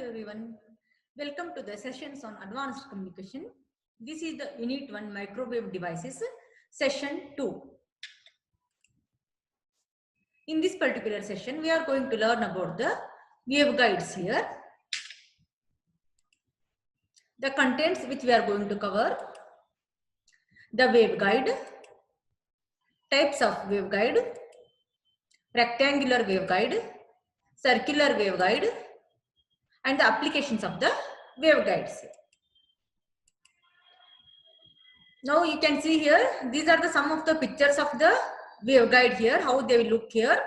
everyone. Welcome to the sessions on advanced communication. This is the Unit 1 microwave devices, session 2. In this particular session, we are going to learn about the waveguides here. The contents which we are going to cover: the waveguide, types of waveguide, rectangular waveguide, circular waveguide, and the applications of the waveguides. Now you can see here, these are the some of the pictures of the waveguide here, how they will look here.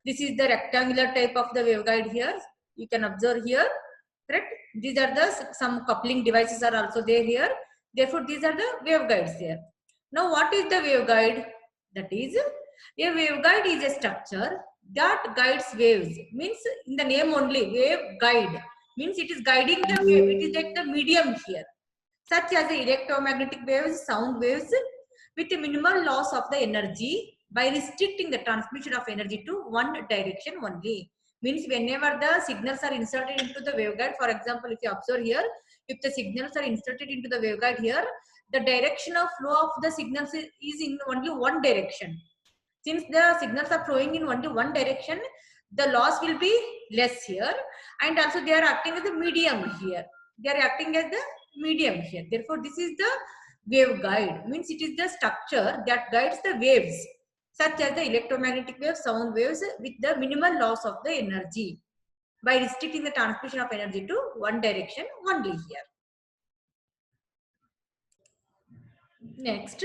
This is the rectangular type of the waveguide here. You can observe here, correct? These are the some coupling devices are also there here. Therefore, these are the waveguides here. Now, what is the waveguide? That is, a waveguide is a structure that guides waves. Means in the name only, waveguide. Means it is guiding the wave. It is like the medium here, such as the electromagnetic waves, sound waves, with a minimal loss of the energy by restricting the transmission of energy to one direction only. Means whenever the signals are inserted into the waveguide, for example, if you observe here, if the signals are inserted into the waveguide here, the direction of flow of the signals is in only one direction. Since the signals are flowing in only one direction, the loss will be less here, and also they are acting as the medium here. They are acting as the medium here. Therefore, this is the waveguide. Means it is the structure that guides the waves, such as the electromagnetic waves, sound waves, with the minimal loss of the energy by restricting the transmission of energy to one direction only here. Next,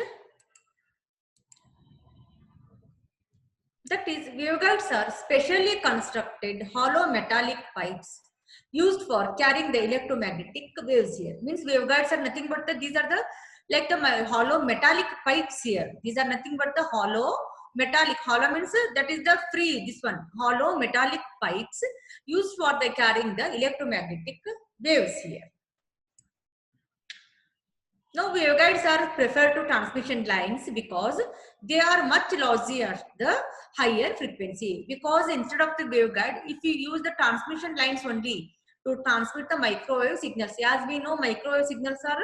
that is, waveguides are specially constructed hollow metallic pipes used for carrying the electromagnetic waves here. Means waveguides are nothing but these are the like the hollow metallic pipes here. These are nothing but the hollow metallic. Hollow means that is the free, this one, hollow metallic pipes used for the carrying the electromagnetic waves here. Now, waveguides are preferred to transmission lines because they are much lossy at the higher frequency. Because instead of the waveguide, if you use the transmission lines only to transmit the microwave signals, as we know, microwave signals are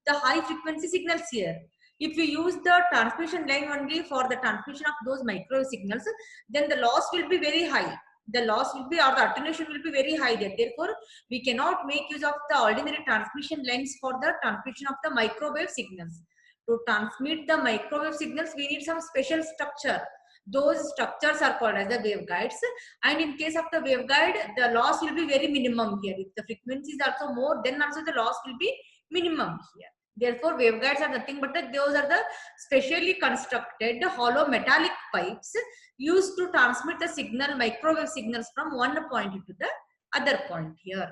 the high frequency signals here. If you use the transmission line only for the transmission of those microwave signals, then the loss will be very high. The loss will be, or the attenuation will be very high there. Therefore, we cannot make use of the ordinary transmission lines for the transmission of the microwave signals. To transmit the microwave signals, we need some special structure. Those structures are called as the waveguides. And in case of the waveguide, the loss will be very minimum here. If the frequency is also more, then also the loss will be minimum here. Therefore, waveguides are nothing but those are the specially constructed hollow metallic pipes used to transmit the signal, microwave signals, from one point to the other point here.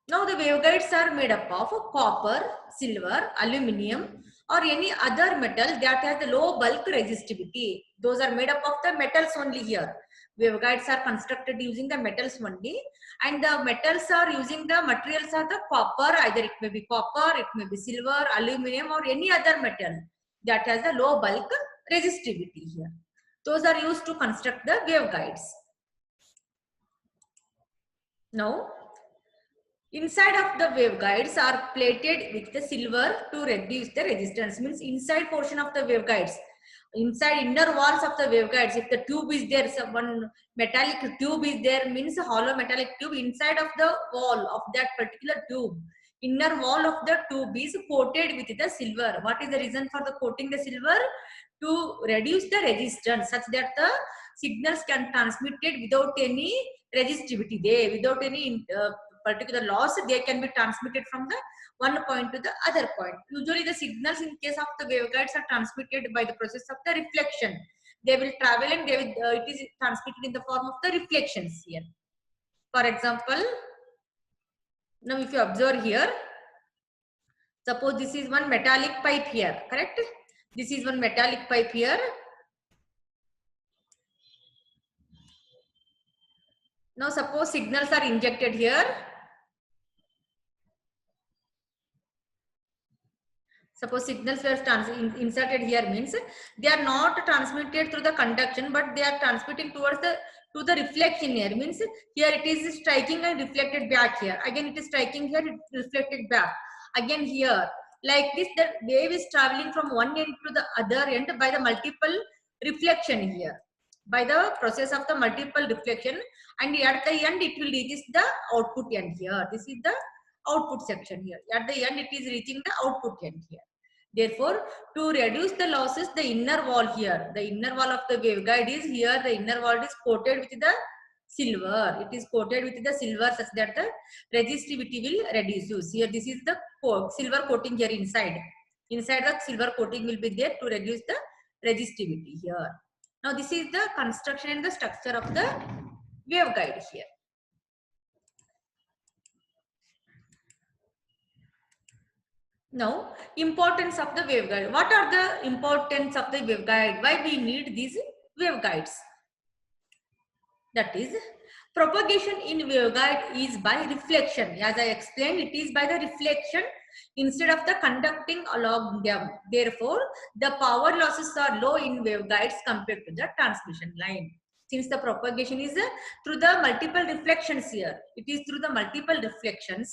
Now, the waveguides are made up of copper, silver, aluminium, or any other metal that has the low bulk resistivity. Those are made up of the metals only here. Waveguides are constructed using the metals only, and the metals are using the materials are the copper, either it may be copper, it may be silver, aluminium, or any other metal that has the low bulk resistivity here. Those are used to construct the waveguides. Now, inside of the waveguides are plated with the silver to reduce the resistance. Means inside portion of the waveguides, inside inner walls of the waveguides, if the tube is there, so one metallic tube is there, means a hollow metallic tube, inside of the wall of that particular tube, inner wall of the tube is coated with the silver. What is the reason for the coating the silver? To reduce the resistance, such that the signals can transmitted without any resistivity there, without any particular loss. They can be transmitted from the one point to the other point. Usually the signals in case of the waveguides are transmitted by the process of the reflection. They will travel and they will, it is transmitted in the form of the reflections here. For example, now if you observe here, suppose this is one metallic pipe here, correct? This is one metallic pipe here. Now suppose signals are injected here. Suppose signals were inserted here means they are not transmitted through the conduction, but they are transmitting towards the to the reflection here. Means here it is striking and reflected back here. Again it is striking here, it reflected back. Again here. Like this, the wave is traveling from one end to the other end by the multiple reflection here. By the process of the multiple reflection, and at the end it will reach the output end here. This is the output section here. At the end it is reaching the output end here. Therefore, to reduce the losses, the inner wall here, the inner wall of the waveguide is here, the inner wall is coated with the silver. It is coated with the silver such that the resistivity will reduce. Here this is the silver coating here inside. Inside the silver coating will be there to reduce the resistivity here. Now this is the construction and the structure of the waveguide here. Now, importance of the waveguide. What are the importance of the waveguide? Why we need these waveguides? That is, propagation in waveguide is by reflection. As I explained, it is by the reflection instead of the conducting along them. Therefore, the power losses are low in waveguides compared to the transmission line. Since the propagation is through the multiple reflections here, it is through the multiple reflections.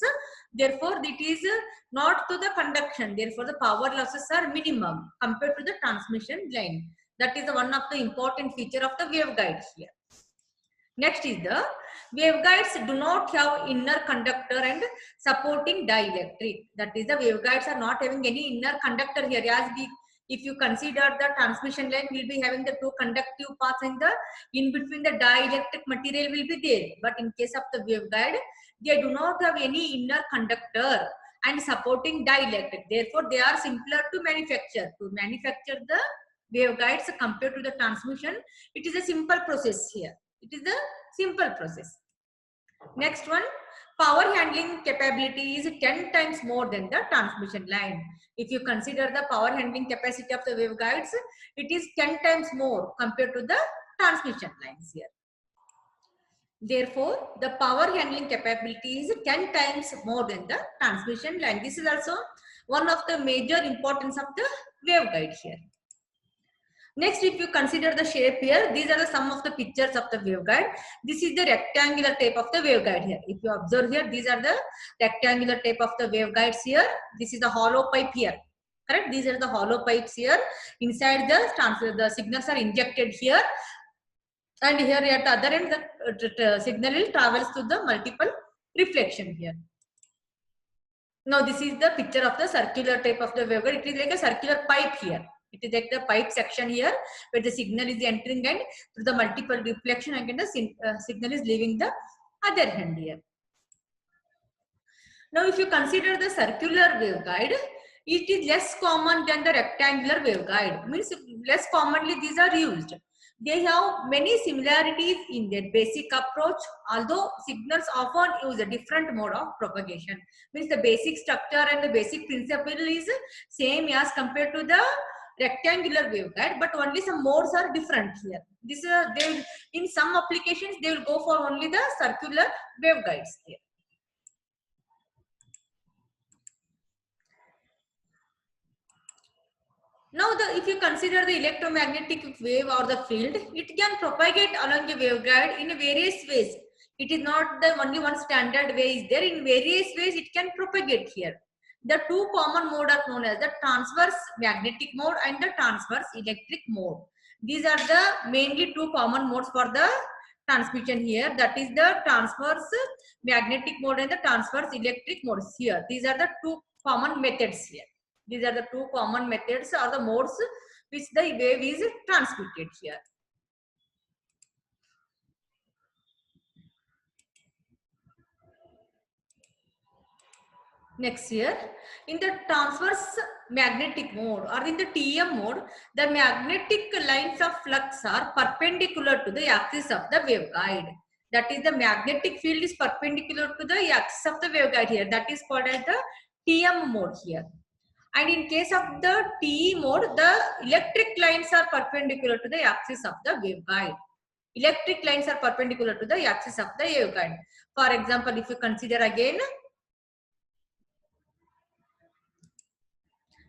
Therefore, it is not to the conduction. Therefore, the power losses are minimum compared to the transmission line. That is one of the important feature of the waveguide here. Next is the waveguides do not have inner conductor and supporting dielectric. That is, the waveguides are not having any inner conductor here. As we, if you consider the transmission line, will be having the two conductive paths and the in between the dielectric material will be there. But in case of the waveguide, they do not have any inner conductor and supporting dielectric. Therefore, they are simpler to manufacture. To manufacture the waveguides compared to the transmission, it is a simple process here. It is a simple process. Next one, power handling capability is 10 times more than the transmission line. If you consider the power handling capacity of the waveguides, it is 10 times more compared to the transmission lines here. Therefore, the power handling capability is 10 times more than the transmission line. This is also one of the major importance of the waveguide here. Next, if you consider the shape here, these are the some of the pictures of the waveguide. This is the rectangular type of the waveguide here. If you observe here, these are the rectangular type of the waveguides here. This is the hollow pipe here. Correct? These are the hollow pipes here. Inside the signals are injected here. And here at the other end, the signal will travels to the multiple reflection here. Now, this is the picture of the circular type of the waveguide. It is like a circular pipe here. It is like the pipe section here where the signal is entering and through the multiple reflection again the signal is leaving the other end here. Now if you consider the circular waveguide, it is less common than the rectangular waveguide. Means less commonly these are used. They have many similarities in their basic approach, although signals often use a different mode of propagation. Means the basic structure and the basic principle is same as compared to the rectangular waveguide, but only some modes are different here. This they in some applications they will go for only the circular waveguides here. Now, if you consider the electromagnetic wave or the field, it can propagate along the waveguide in various ways. It is not the only one standard way is there. In various ways, it can propagate here. The two common modes are known as the transverse magnetic mode and the transverse electric mode. These are the mainly two common modes for the transmission here. That is the transverse magnetic mode and the transverse electric modes here. These are the two common methods here. These are the two common methods or the modes which the wave is transmitted here. Next here, in the transverse magnetic mode or in the TM mode, the magnetic lines of flux are perpendicular to the axis of the waveguide. That is, the magnetic field is perpendicular to the axis of the waveguide here. That is called as the TM mode here. And in case of the TE mode, the electric lines are perpendicular to the axis of the waveguide. Electric lines are perpendicular to the axis of the waveguide. For example, if you consider again,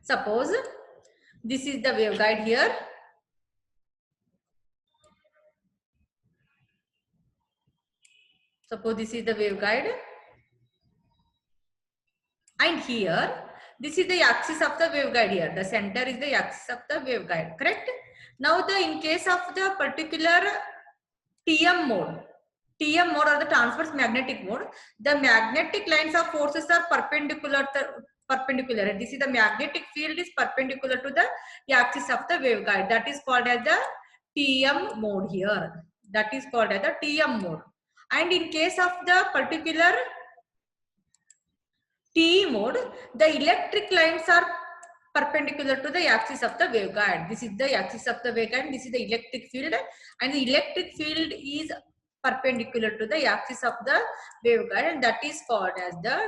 Suppose this is the waveguide here. Suppose this is the waveguide. And here, this is the axis of the waveguide here. The center is the axis of the waveguide, correct? Now, in case of the particular TM mode or the transverse magnetic mode, the magnetic lines of forces are perpendicular. This is the magnetic field is perpendicular to the axis of the waveguide. That is called as the TM mode here. That is called as the TM mode. And in case of the particular TE mode, the electric lines are perpendicular to the axis of the waveguide. This is the axis of the waveguide. This is the electric field, and the electric field is perpendicular to the axis of the waveguide, and that is called as the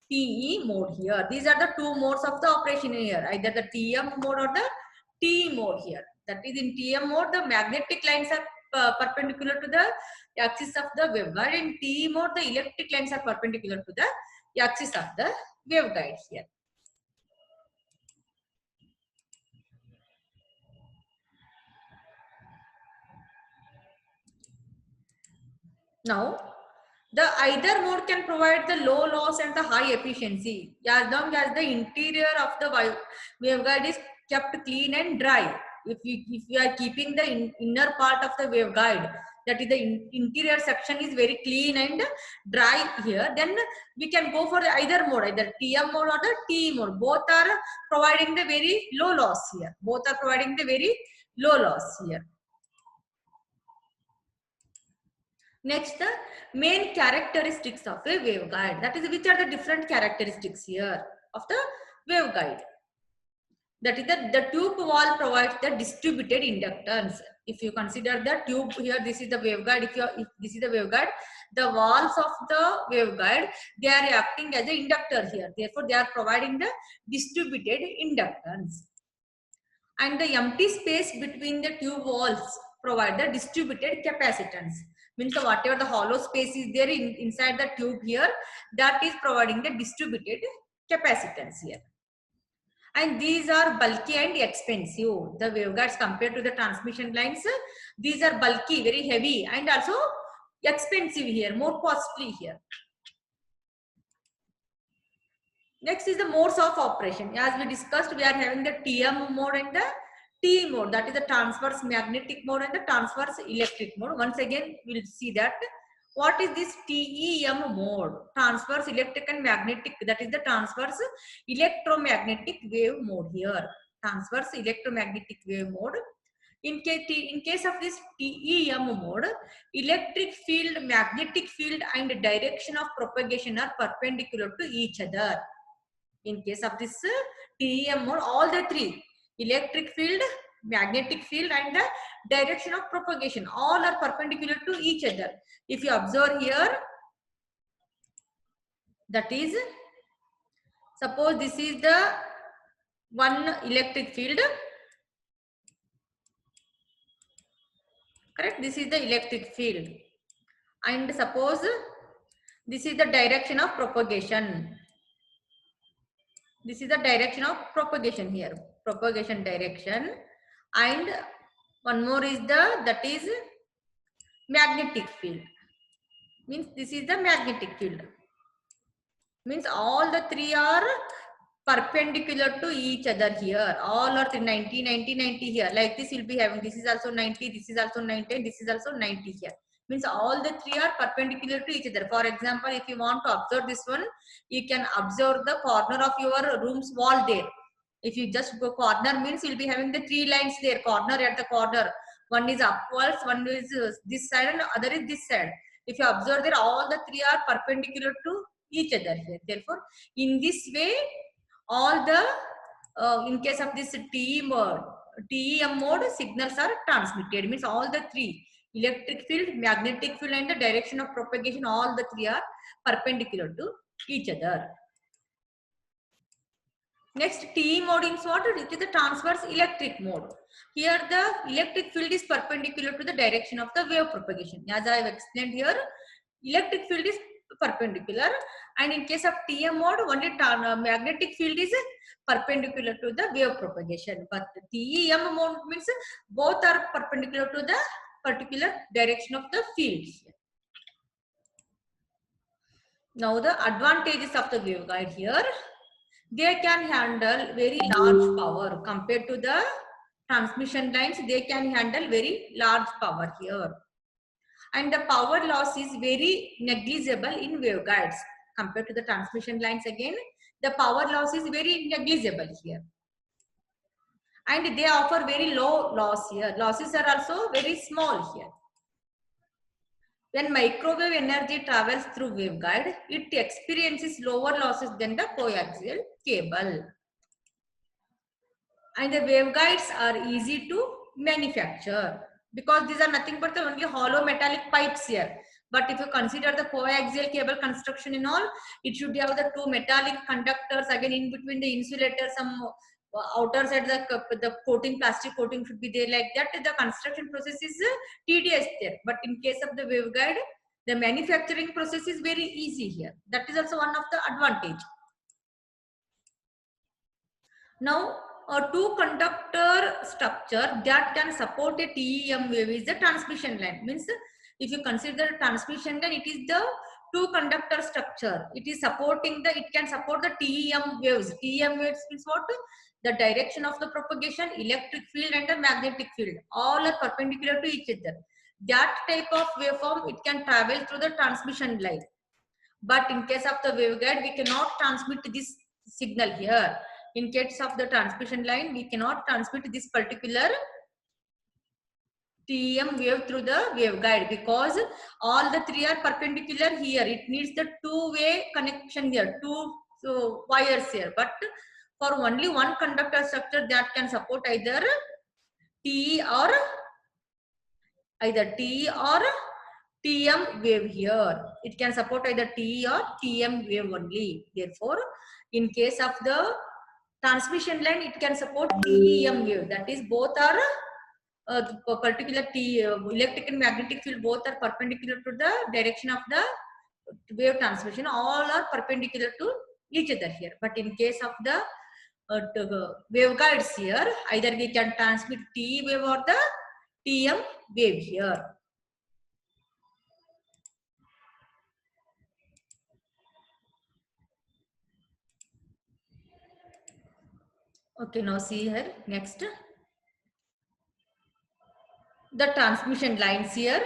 TE mode here. These are the two modes of the operation here, either the TM mode or the TE mode here. That is, in TM mode, the magnetic lines are perpendicular to the axis of the waveguide. In TE mode, the electric lines are perpendicular to the axis of the waveguide here. Now, the either mode can provide the low loss and the high efficiency as long as the interior of the waveguide is kept clean and dry. If you are keeping the inner part of the waveguide, that is the interior section is very clean and dry here, then we can go for either mode, either TM mode or the TE mode. Both are providing the very low loss here. Both are providing the very low loss here. Next, the main characteristics of a waveguide. That is, which are the different characteristics here of the waveguide. That is, the tube wall provides the distributed inductance. If you consider the tube here, this is the waveguide. If this is the waveguide, the walls of the waveguide, they are acting as an inductor here. Therefore, they are providing the distributed inductance. And the empty space between the tube walls provide the distributed capacitance. Means whatever the hollow space is there inside the tube here, that is providing the distributed capacitance here. And these are bulky and expensive. The waveguides compared to the transmission lines, these are bulky, very heavy, and also expensive here, more costly here. Next is the modes of operation. As we discussed, we are having the TM mode and the TE mode. That is the transverse magnetic mode and the transverse electric mode. Once again, we'll see that. What is this TEM mode? Transverse electric and magnetic. That is the transverse electromagnetic wave mode here. Transverse electromagnetic wave mode. In case of this TEM mode, electric field, magnetic field, and direction of propagation are perpendicular to each other. In case of this TEM mode, all the three, electric field, magnetic field, and the direction of propagation, all are perpendicular to each other. If you observe here, that is, suppose this is the one electric field, correct? This is the electric field, and suppose this is the direction of propagation. This is the direction of propagation here, propagation direction, and one more is that is magnetic field. Means this is the magnetic field. Means all the three are perpendicular to each other here. All are 90, 90, 90 here. Like this will be having, this is also 90, this is also 90, and this is also 90 here. Means all the three are perpendicular to each other. For example, if you want to observe this one, you can observe the corner of your room's wall there. If you just go corner, means you'll be having the three lines there, corner at the corner. One is upwards, one is this side, and other is this side. If you observe there, all the three are perpendicular to each other here. Therefore, in this way, all the, in case of this TEM mode, signals are transmitted. Means all the three, electric field, magnetic field, and the direction of propagation, all the three are perpendicular to each other. Next, TE mode is what? It is the transverse electric mode. Here the electric field is perpendicular to the direction of the wave propagation. As I have explained here, electric field is perpendicular, and in case of TM mode only magnetic field is perpendicular to the wave propagation, but TEM mode means both are perpendicular to the particular direction of the fields. Now the advantages of the waveguide here, they can handle very large power compared to the transmission lines. They can handle very large power here, and the power loss is very negligible in waveguides compared to the transmission lines. Again, the power loss is very negligible here, and they offer very low loss here. Losses are also very small here. When microwave energy travels through waveguide, it experiences lower losses than the coaxial cable. And the waveguides are easy to manufacture because these are nothing but the only hollow metallic pipes here. But if you consider the coaxial cable construction and all, it should have the two metallic conductors, again in between the insulator, some outer side the coating, plastic coating should be there, like that. The construction process is tedious there, but in case of the waveguide, the manufacturing process is very easy here. That is also one of the advantage. Now a two conductor structure that can support a TEM wave is the transmission line. Means if you consider transmission line, it is the two conductor structure. It is supporting the, it can support the TEM waves. TEM waves means what? The direction of the propagation, electric field and the magnetic field, all are perpendicular to each other. That type of waveform, it can travel through the transmission line. But in case of the waveguide, we cannot transmit this signal here. In case of the transmission line, we cannot transmit this particular TEM wave through the waveguide because all the three are perpendicular here. It needs the two-way connection here, two wires here. But for only one conductor structure that can support either TE or TM wave here. It can support either TE or TM wave only. Therefore, in case of the transmission line, it can support TEM wave. That is, both are particular electric and magnetic field, both are perpendicular to the direction of the wave transmission. All are perpendicular to each other here. But in case of the waveguides here, either we can transmit TE wave or the TM wave here. Okay, now see here, next. The transmission lines here.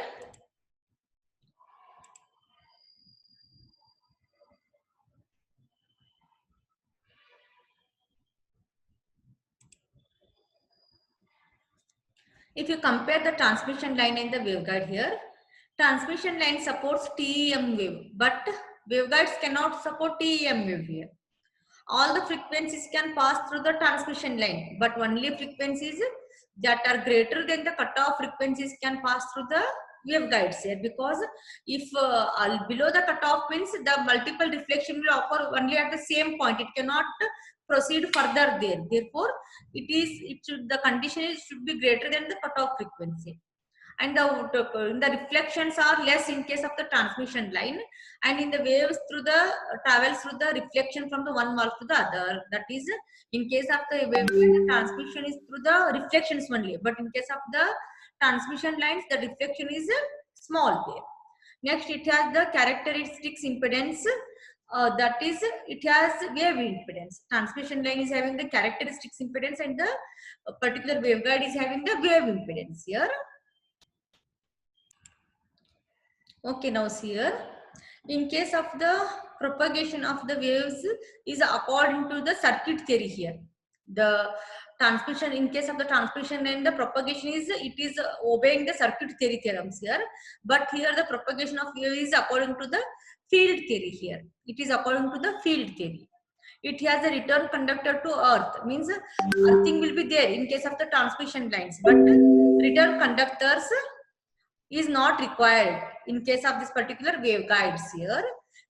If you compare the transmission line and the waveguide here, transmission line supports TEM wave, but waveguides cannot support TEM wave here. All the frequencies can pass through the transmission line, but only frequencies that are greater than the cutoff frequencies can pass through the waveguides here, because if below the cutoff means the multiple reflection will occur only at the same point, it cannot proceed further there. Therefore, the condition is should be greater than the cutoff frequency, and the reflections are less in case of the transmission line, and in the waves through the travels through the reflection from the one mark to the other. That is, in case of the wave, the transmission is through the reflections only, but in case of the transmission lines, the reflection is small there. Next, it has the characteristics impedance. That is, it has wave impedance. Transmission line is having the characteristics impedance, and the particular waveguide is having the wave impedance here. Okay, now see here. In case of the propagation of the waves is according to the circuit theory here. The transmission, in case of the transmission and the propagation is, it is obeying the circuit theory theorems here. But here the propagation of wave is according to the field theory here. It is according to the field theory. It has a return conductor to earth, means earthing will be there in case of the transmission lines, but return conductors is not required in case of this particular waveguides here.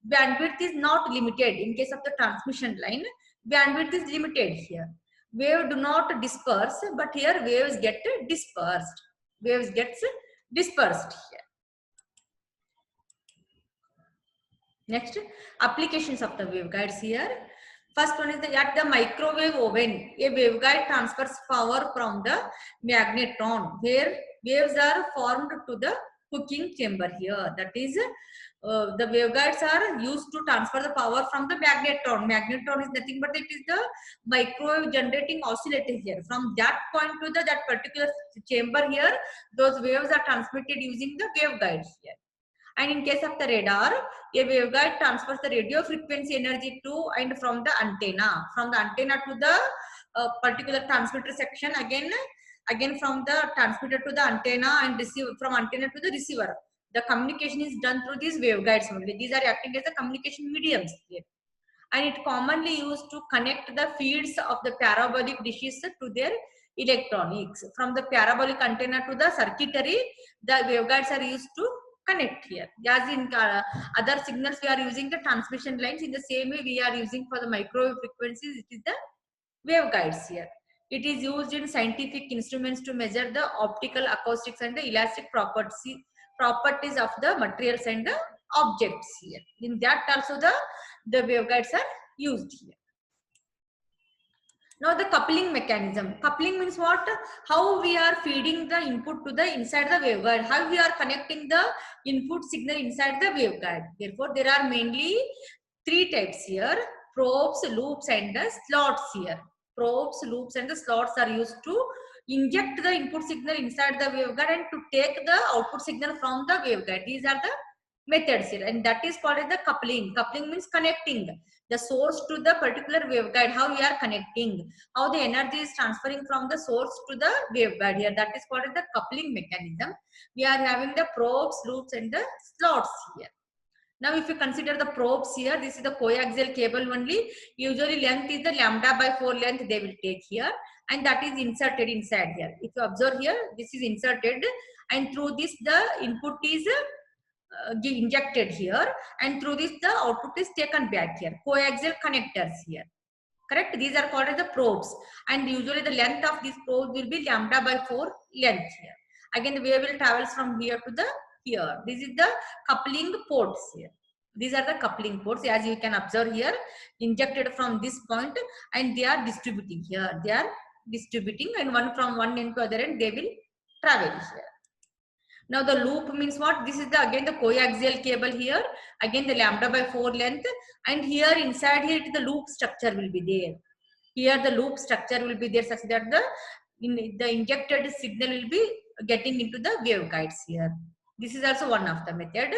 Bandwidth is not limited in case of the transmission line. Bandwidth is limited here. Wave do not disperse, but here waves get dispersed. Waves gets dispersed here. Next, applications of the waveguides here. First one is at the microwave oven, a waveguide transfers power from the magnetron, where waves are formed to the cooking chamber here. That is, the waveguides are used to transfer the power from the magnetron. Magnetron is nothing but it is the microwave generating oscillator here. From that point to that particular chamber here, those waves are transmitted using the waveguides here. And in case of the radar, a waveguide transfers the radio frequency energy to and from the antenna. From the antenna to the particular transmitter section, again from the transmitter to the antenna, and receive from antenna to the receiver. The communication is done through these waveguides only. These are acting as the communication mediums here. And it commonly used to connect the feeds of the parabolic dishes to their electronics. From the parabolic antenna to the circuitry, the waveguides are used to connect here. As in other signals, we are using the transmission lines. In the same way, we are using for the microwave frequencies, it is the waveguides here. It is used in scientific instruments to measure the optical, acoustics, and the elastic properties of the materials and the objects here. In that also the waveguides are used here. Now the coupling mechanism. Coupling means what? How we are feeding the input to the inside the waveguide. How we are connecting the input signal inside the waveguide. Therefore, there are mainly three types here: probes, loops, and the slots here. Probes, loops, and the slots are used to inject the input signal inside the waveguide and to take the output signal from the waveguide. These are the methods here, and that is called as the coupling. Coupling means connecting the source to the particular waveguide. How we are connecting, how the energy is transferring from the source to the waveguide here. That is called as the coupling mechanism. We are having the probes, loops, and the slots here. Now, if you consider the probes here, this is the coaxial cable only. Usually, length is the λ/4 length they will take here, and that is inserted inside here. If you observe here, this is inserted, and through this the input is injected here, and through this the output is taken back here. Coaxial connectors here. Correct? These are called as the probes, and usually the length of these probes will be λ/4 length here. Again, the wave will travel from here to the here. This is the coupling ports here. These are the coupling ports, as you can observe here, injected from this point, and they are distributing here. They are distributing, and one from one end to other end they will travel here. Now the loop means what? This is the again the coaxial cable here. Again the λ/4 length, and here inside here the loop structure will be there. Here the loop structure will be there such that the injected signal will be getting into the waveguides here. This is also one of the method.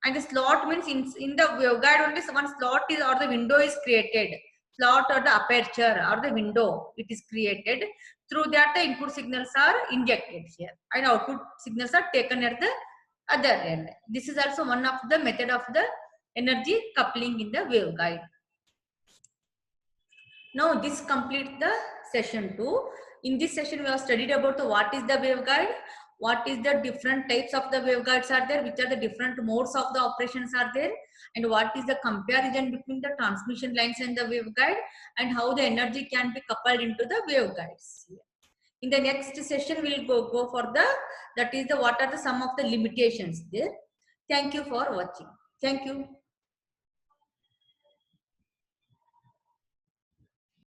And the slot means in the waveguide only one slot is or the window is created. Slot or the aperture or the window it is created. Through that the input signals are injected here and output signals are taken at the other end. This is also one of the method of the energy coupling in the waveguide. Now this completes the session 2. In this session we have studied about what is the waveguide, what is the different types of the waveguides are there, which are the different modes of the operations are there, and what is the comparison between the transmission lines and the waveguide, and how the energy can be coupled into the waveguides. In the next session we will go for that is the what are the some of the limitations there. Thank you for watching. Thank you.